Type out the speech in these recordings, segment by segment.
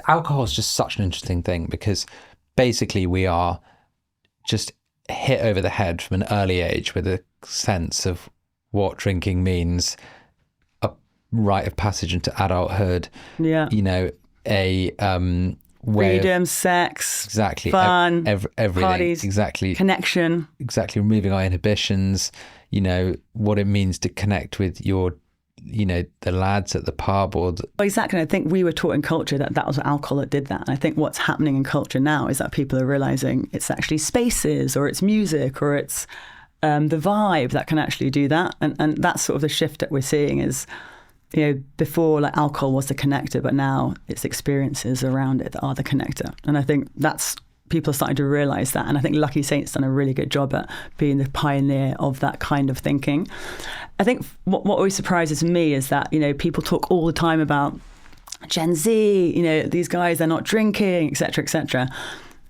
Alcohol is just such an interesting thing because basically we are just hit over the head from an early age with a sense of what drinking means, a rite of passage into adulthood. Yeah. You know, a way freedom, of, sex, exactly, fun, everything, parties, exactly, connection, exactly, removing our inhibitions. You know what it means to connect with your, you know, the lads at the pub or exactly. I think we were taught in culture that was alcohol that did that. And I think what's happening in culture now is that people are realizing it's actually spaces or it's music or it's the vibe that can actually do that. And that's sort of the shift that we're seeing is, you know, before like alcohol was the connector, but now it's experiences around it that are the connector. And I think that's, people are starting to realize that. And I think Lucky Saint's done a really good job at being the pioneer of that kind of thinking. I think what always surprises me is that, you know, people talk all the time about Gen Z, you know, these guys, they're not drinking, et cetera, et cetera.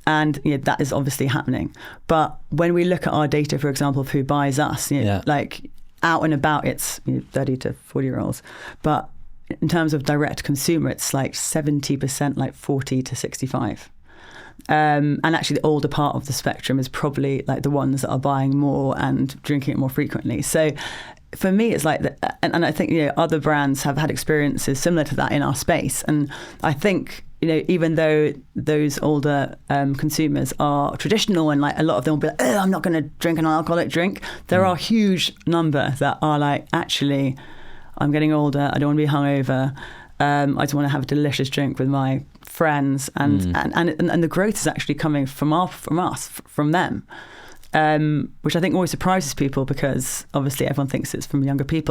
And you know, that is obviously happening. But when we look at our data, for example, of who buys us, you know, like out and about, it's 30 to 40-year-olds. But in terms of direct consumer, it's like 70%, like 40 to 65. And actually the older part of the spectrum is probably like the ones that are buying more and drinking it more frequently. So for me, it's like, and I think, you know, other brands have had experiences similar to that in our space. And I think, you know, even though those older consumers are traditional and like a lot of them will be like, oh, I'm not going to drink an alcoholic drink. There are a huge number that are like, actually, I'm getting older. I don't want to be hungover. I just want to have a delicious drink with my friends, and the growth is actually coming from them, which I think always surprises people because obviously everyone thinks it's from younger people.